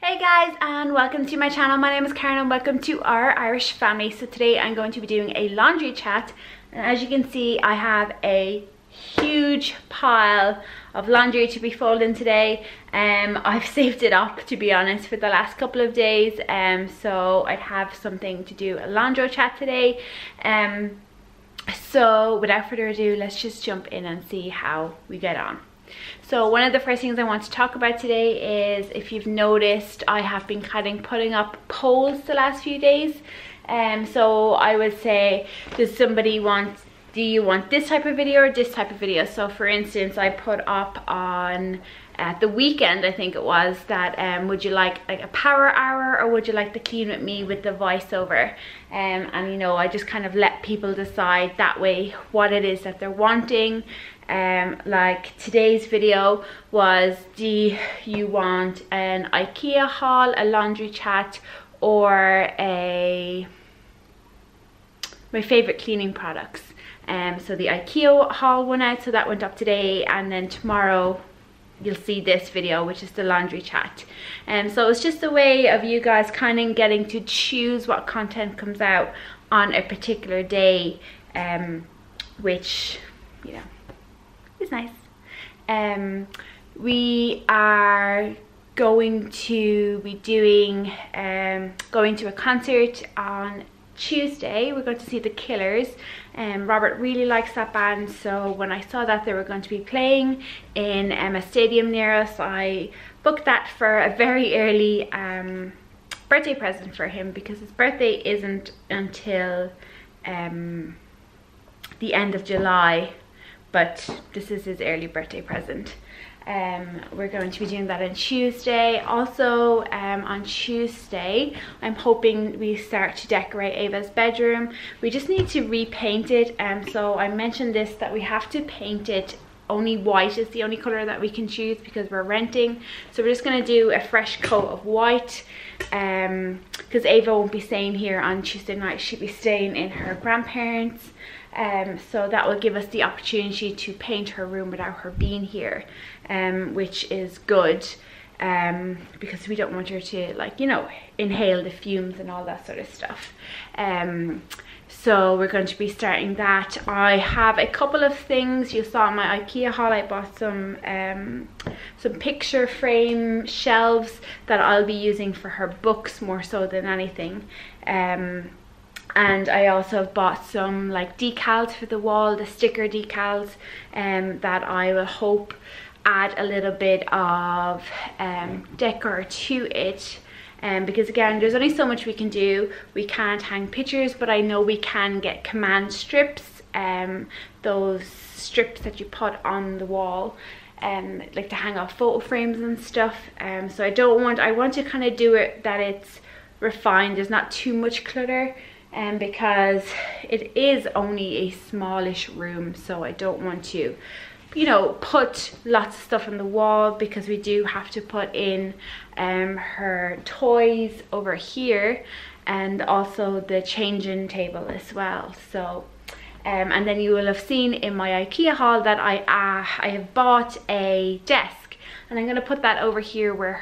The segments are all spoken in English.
Hey guys, and welcome to my channel. My name is Karen and welcome to our Irish family. So today I'm going to be doing a laundry chat, and as you can see I have a huge pile of laundry to be folding today. I've saved it up, to be honest, for the last couple of days, so I'd have something to do a laundry chat today. So without further ado, let's just jump in and see how we get on. So one of the first things I want to talk about today is, if you've noticed, I have been putting up polls the last few days. So I would say, do you want this type of video or this type of video? So for instance, I put up on at the weekend, I think it was, that would you like a power hour, or would you like the clean with me with the voiceover? And you know, I just kind of let people decide that way what it is that they're wanting. Like today's video was, do you want an IKEA haul, a laundry chat, or my favorite cleaning products? So the IKEA haul went out, so that went up today, and then tomorrow you'll see this video, which is the laundry chat. So it's just a way of you guys kind of getting to choose what content comes out on a particular day, which, you know, is nice. We are going to be doing going to a concert on Tuesday. We're going to see the Killers, and Robert really likes that band, so when I saw that they were going to be playing in a stadium near us, I booked that for a very early birthday present for him, because his birthday isn't until the end of July, but this is his early birthday present. We're going to be doing that on Tuesday. Also on Tuesday I'm hoping we start to decorate Ava's bedroom. We just need to repaint it, so I mentioned this, that we have to paint it only white. Is the only color that we can choose because we're renting, so we're just going to do a fresh coat of white, because Ava won't be staying here on Tuesday night. She'll be staying in her grandparents'. So that will give us the opportunity to paint her room without her being here, which is good, because we don't want her to, like, you know, inhale the fumes and all that sort of stuff. So we're going to be starting that. I have a couple of things. You saw in my IKEA haul I bought some picture frame shelves that I'll be using for her books more so than anything. And I also bought some like decals for the wall, the sticker decals, that I will hope add a little bit of decor to it. Because again, there's only so much we can do. We can't hang pictures, but I know we can get command strips, those strips that you put on the wall, like to hang off photo frames and stuff. So I want to kind of do it that it's refined, there's not too much clutter. Because it is only a smallish room, so I don't want to, you know, put lots of stuff on the wall, because we do have to put in her toys over here, and also the changing table as well. So and then you will have seen in my IKEA haul that I have bought a desk, and I'm going to put that over here where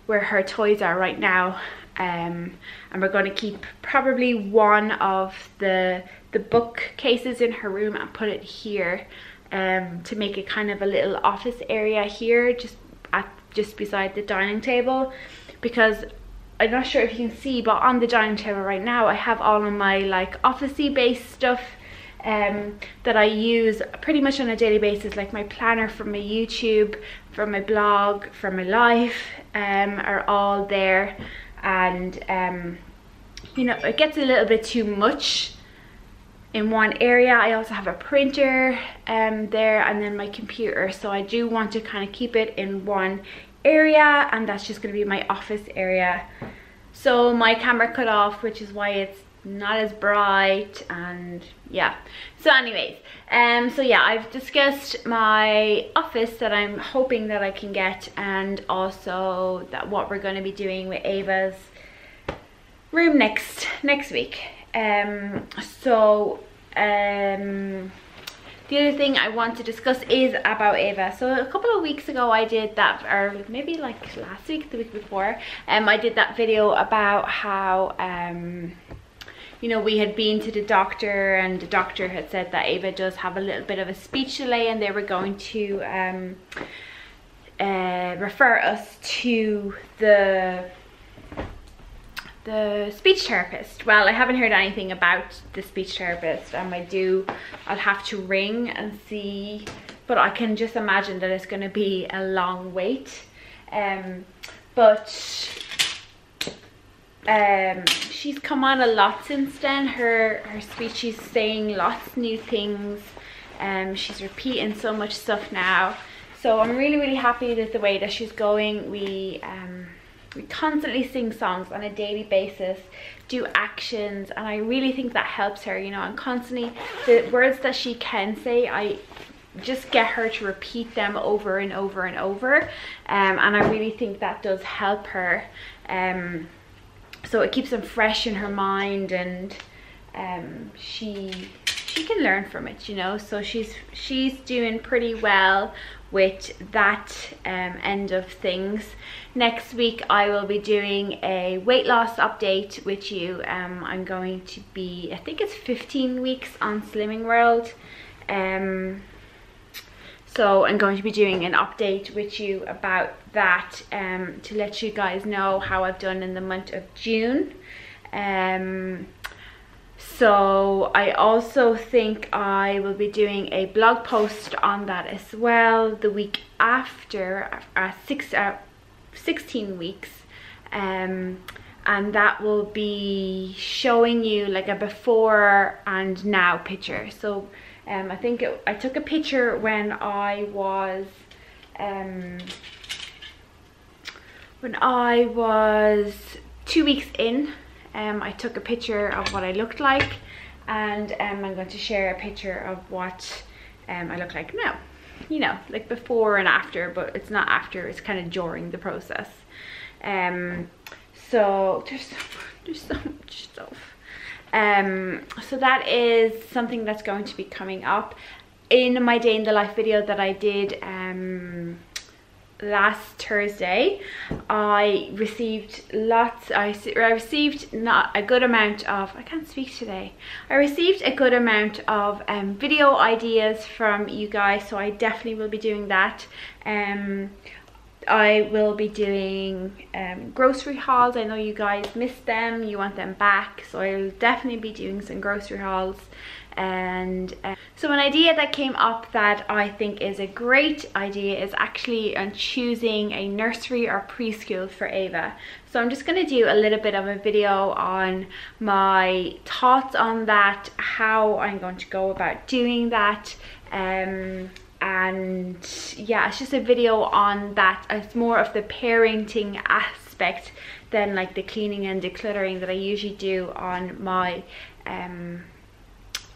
her toys are right now. And we're going to keep probably one of the bookcases in her room and put it here, to make it kind of a little office area here, just beside the dining table, because I'm not sure if you can see, but on the dining table right now I have all of my like officey based stuff that I use pretty much on a daily basis, like my planner from my YouTube, from my blog, from my life, are all there. And you know, it gets a little bit too much in one area. I also have a printer there, and then my computer, so I do want to kind of keep it in one area, and that's just going to be my office area. So my camera cut off, which is why it's not as bright, and yeah. So anyways, so yeah, I've discussed my office that I'm hoping that I can get, and also that what we're going to be doing with Ava's room next week. The the other thing I want to discuss is about Ava. So a couple of weeks ago I did that, or maybe like last week, the week before, I did that video about how you know, we had been to the doctor and the doctor had said that Ava does have a little bit of a speech delay, and they were going to refer us to the speech therapist. Well, I haven't heard anything about the speech therapist, and I'll have to ring and see, but I can just imagine that it's going to be a long wait. But she's come on a lot since then. Her speech, she's saying lots new things, she's repeating so much stuff now, so I'm really happy with the way that she's going. We constantly sing songs on a daily basis, do actions, and I really think that helps her, you know. And constantly the words that she can say, I just get her to repeat them over and over and over, and I really think that does help her. So it keeps them fresh in her mind, and she can learn from it, you know. So she's doing pretty well with that end of things. Next week I will be doing a weight loss update with you. I'm going to be, I think it's 15 weeks on Slimming World. So I'm going to be doing an update with you about that, to let you guys know how I've done in the month of June. So I also think I will be doing a blog post on that as well the week after 16 weeks, and that will be showing you like a before and now picture. So I think I took a picture when I was 2 weeks in. I took a picture of what I looked like, and I'm going to share a picture of what I look like now, you know, like before and after, but it's not after, it's kind of during the process. So there's so much stuff. So that is something that's going to be coming up. In my day in the life video that I did last Thursday, I received not a good amount of, I can't speak today. I received a good amount of video ideas from you guys, so I definitely will be doing that. I will be doing grocery hauls. I know you guys missed them, you want them back, so I'll definitely be doing some grocery hauls. And so an idea that came up that I think is a great idea is actually on choosing a nursery or preschool for Ava. So I'm just going to do a little bit of a video on my thoughts on that, how I'm going to go about doing that, and yeah, it's just a video on that. It's more of the parenting aspect than like the cleaning and decluttering that I usually do on my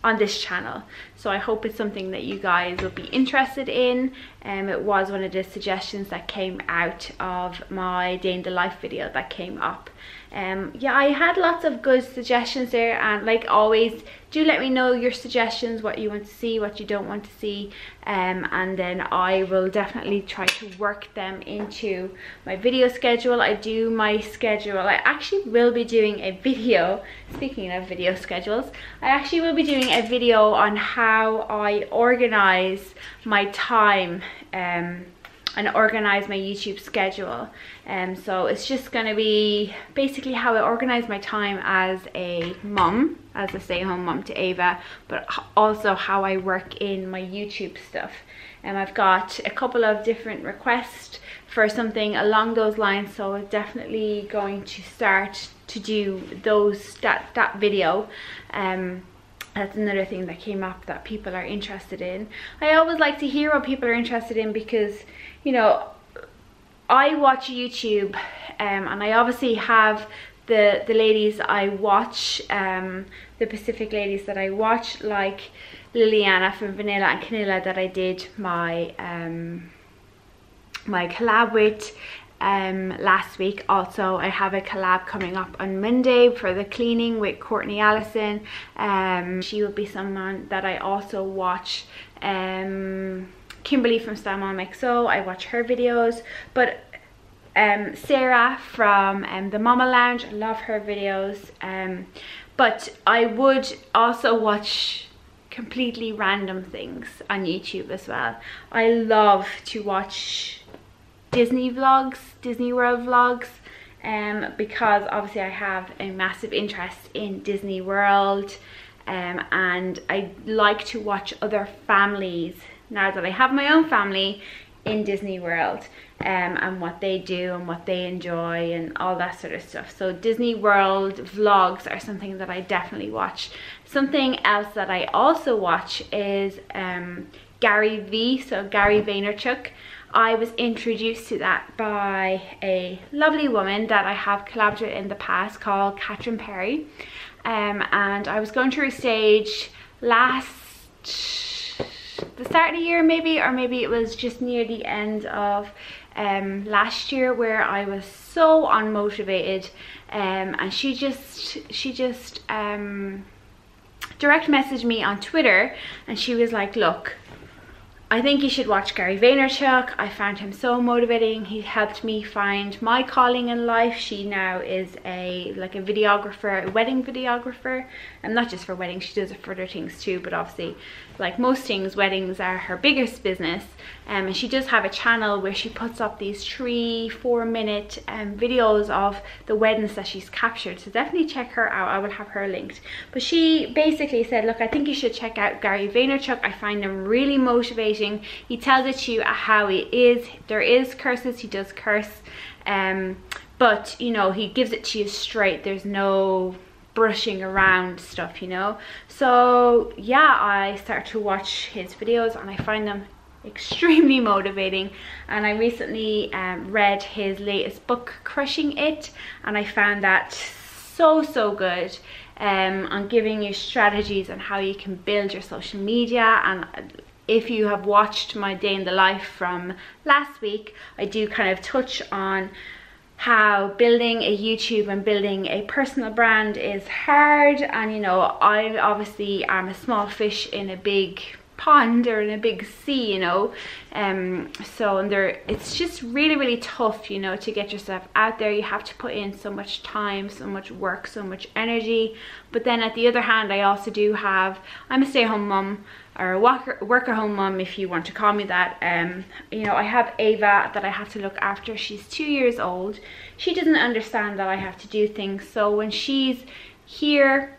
on this channel. So I hope it's something that you guys will be interested in. It was one of the suggestions that came out of my day in the life video that came up. Yeah, I had lots of good suggestions there, and like always, do let me know your suggestions, what you want to see, what you don't want to see, and then I will definitely try to work them into my video schedule. I do my schedule. I actually will be doing a video, speaking of video schedules, I actually will be doing a video on how I organize my time and organize my YouTube schedule. So it's just going to be basically how I organize my time as a mum, as a stay-at-home mum to Ava, but also how I work in my YouTube stuff. And I've got a couple of different requests for something along those lines, so I'm definitely going to start to do that video. That's another thing that came up that people are interested in. I always like to hear what people are interested in, because, you know, I watch YouTube, and I obviously have the ladies I watch, the Pacific ladies that I watch, like Liliana from Vanilla and Canilla that I did my my collab with, last week. Also, I have a collab coming up on Monday for the cleaning with Courtney Allison. She will be someone that I also watch. Kimberly from Style Mom XO, I watch her videos, but Sarah from the Mama Lounge, I love her videos. But I would also watch completely random things on YouTube as well. I love to watch Disney vlogs, Disney World vlogs, because obviously I have a massive interest in Disney World, and I like to watch other families now that I have my own family in Disney World, and what they do and what they enjoy and all that sort of stuff. So Disney World vlogs are something that I definitely watch. Something else that I also watch is Gary V, so Gary Vaynerchuk. I was introduced to that by a lovely woman that I have collabed with in the past called Catherine Perry, and I was going through a stage the start of the year maybe, or maybe it was just near the end of last year, where I was so unmotivated, and she just direct messaged me on Twitter, and she was like, look, I think you should watch Gary Vaynerchuk. I found him so motivating. He helped me find my calling in life. She now is a videographer, a wedding videographer, and not just for weddings, she does it for other things too, but obviously, like most things, weddings are her biggest business. And she does have a channel where she puts up these 3-4 minute videos of the weddings that she's captured, so definitely check her out. I will have her linked. But she basically said, look, I think you should check out Gary Vaynerchuk. I find him really motivating. He tells it to you how he is. There is curses, he does curse, but you know, he gives it to you straight. There's no brushing around stuff, you know. So yeah, I start to watch his videos and I find them extremely motivating. And I recently read his latest book, Crushing It, and I found that so good, on giving you strategies on how you can build your social media. And if you have watched my day in the life from last week, I do kind of touch on how building a YouTube and building a personal brand is hard. And you know, I obviously am a small fish in a big pond, or in a big sea, you know, so it's just really tough, you know, to get yourself out there. You have to put in so much time, so much work, so much energy. But then at the other hand, I also I'm a stay-at-home mum, or a work-at-home mum, if you want to call me that. You know, I have Ava that I have to look after. She's 2 years old. She doesn't understand that I have to do things, so when she's here,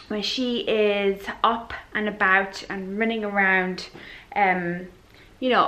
when she is up and about and running around, you know,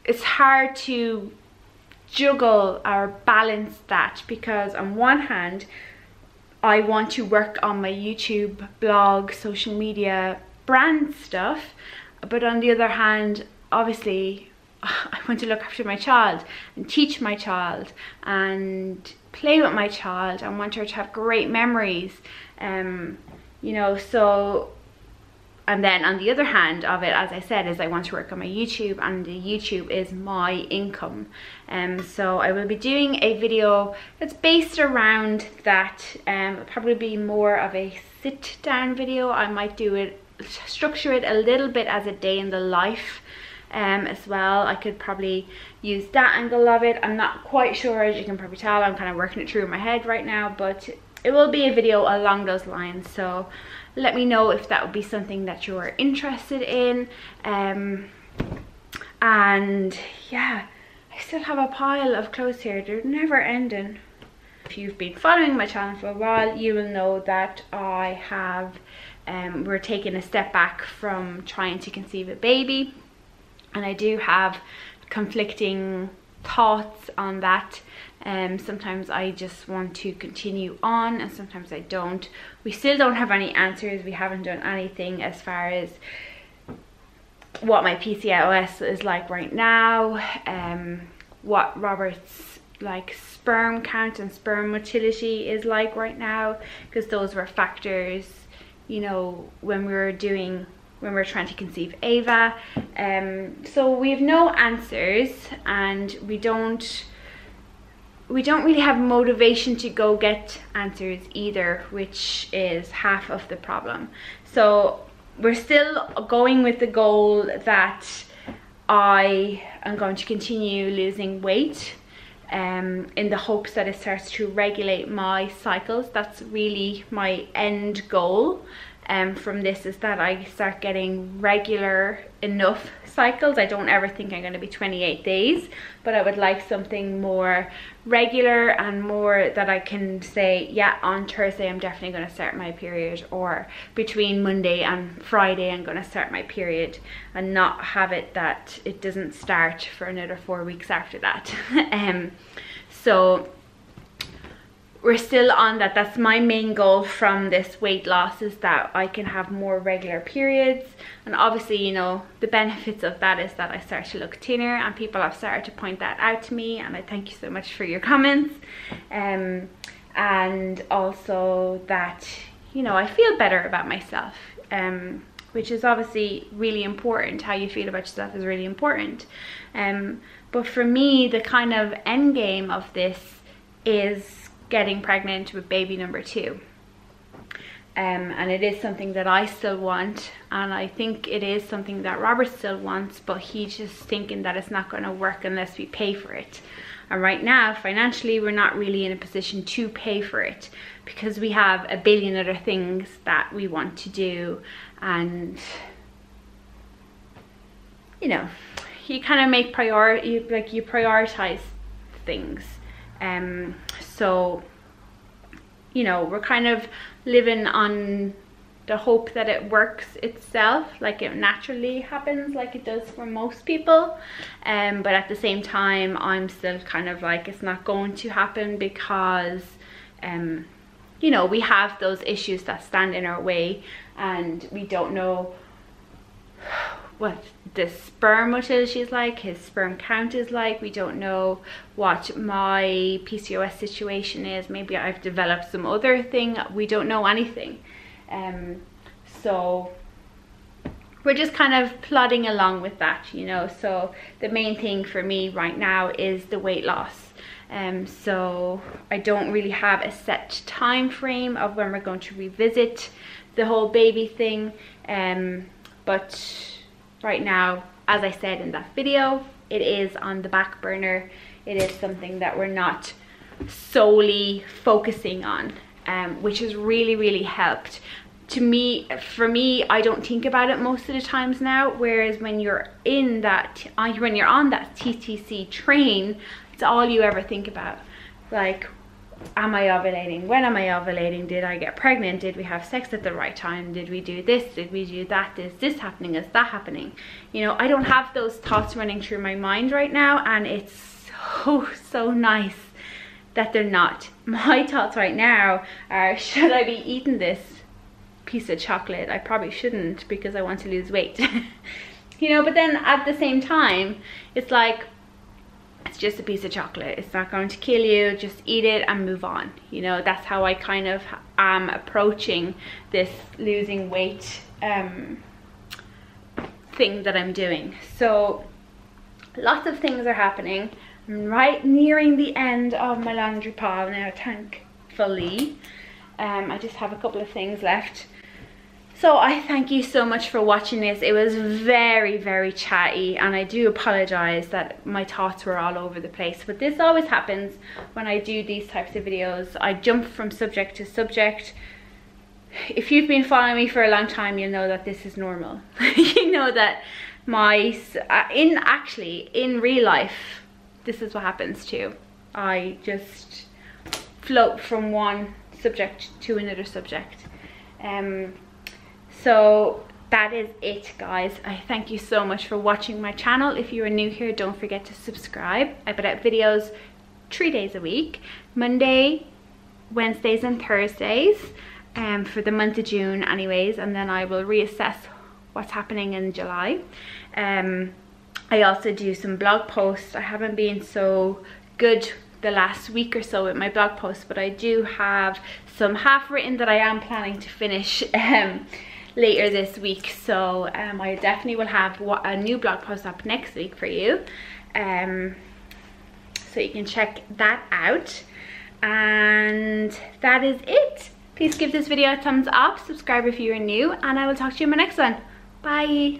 it's hard to juggle or balance that, because on one hand I want to work on my YouTube, blog, social media, brand stuff, but on the other hand, obviously I want to look after my child and teach my child and play with my child. I want her to have great memories, you know. So, and then on the other hand of it, as I said, is I want to work on my YouTube, and the YouTube is my income. So I will be doing a video that's based around that. It'll probably be more of a sit down video. I might structure it a little bit as a day in the life as well. I could probably use that angle of it. I'm not quite sure, as you can probably tell. I'm kind of working it through in my head right now, but it will be a video along those lines. So let me know if that would be something that you're interested in. And yeah, I still have a pile of clothes here. They're never ending. If you've been following my channel for a while, you will know that I have we're taking a step back from trying to conceive a baby, and I do have conflicting thoughts on that. Sometimes I just want to continue on, and sometimes I don't. We still don't have any answers. We haven't done anything as far as what my PCOS is like right now, what Robert's like sperm count and sperm motility is like right now, because those were factors, you know, when we were trying to conceive Ava. So we have no answers, and we don't we don't really have motivation to go get answers either, which is half of the problem. So we're still going with the goal that I am going to continue losing weight, in the hopes that it starts to regulate my cycles. That's really my end goal. From this is that I start getting regular enough cycles. I don't ever think I'm going to be 28 days, but I would like something more regular and more that I can say, yeah, on Thursday I'm definitely going to start my period, or between Monday and Friday I'm going to start my period, and not have it that it doesn't start for another 4 weeks after that. So we're still on that. That's my main goal from this weight loss, is that I can have more regular periods. And obviously, you know, the benefits of that is that I start to look thinner, and people have started to point that out to me, and I thank you so much for your comments. And also that, you know, I feel better about myself, which is obviously really important. How you feel about yourself is really important. But for me, the kind of end game of this is getting pregnant with baby number 2. And it is something that I still want, and I think it is something that Robert still wants, but he's just thinking that it's not going to work unless we pay for it. And right now, financially, we're not really in a position to pay for it, because we have a billion other things that we want to do. And, you know, you kind of make you prioritize things. So, you know, we're kind of living on the hope that it works itself, like it naturally happens, like it does for most people. But at the same time, I'm still kind of like, it's not going to happen, because you know, we have those issues that stand in our way, and we don't know what the sperm motility is like, his sperm count is like. We don't know what my PCOS situation is. Maybe I've developed some other thing. We don't know anything. So we're just kind of plodding along with that, you know. So the main thing for me right now is the weight loss. So I don't really have a set time frame of when we're going to revisit the whole baby thing. But right now, as I said in that video, it is on the back burner. It is something that we're not solely focusing on, which has really helped. For me, I don't think about it most of the times now, whereas when you're on that TTC train, it's all you ever think about. Like, am I ovulating? When am I ovulating? Did I get pregnant? Did we have sex at the right time? Did we do this? Did we do that? Is this happening? Is that happening? You know, I don't have those thoughts running through my mind right now, and it's so nice that they're not. My thoughts right now are, should I be eating this piece of chocolate? I probably shouldn't, because I want to lose weight. You know, but then at the same time, it's like, it's just a piece of chocolate. It's not going to kill you. Just eat it and move on. You know, that's how I kind of am approaching this losing weight thing that I'm doing. So lots of things are happening. I'm right nearing the end of my laundry pile now, thankfully. I just have a couple of things left. So I thank you so much for watching this. It was very chatty, and I do apologize that my thoughts were all over the place, but this always happens when I do these types of videos. I jump from subject to subject. If you've been following me for a long time, you'll know that this is normal. You know that in real life, this is what happens too. I just float from one subject to another subject. So that is it, guys. I thank you so much for watching my channel. If you are new here, don't forget to subscribe. I put out videos 3 days a week, Monday, Wednesdays and Thursdays, for the month of June anyways, and then I will reassess what's happening in July. I also do some blog posts. I haven't been so good the last week or so with my blog posts, but I do have some half written that I am planning to finish later this week. So I definitely will have a new blog post up next week for you. So so you can check that out. And that is it. Please give this video a thumbs up, subscribe if you are new, and I will talk to you in my next one. Bye.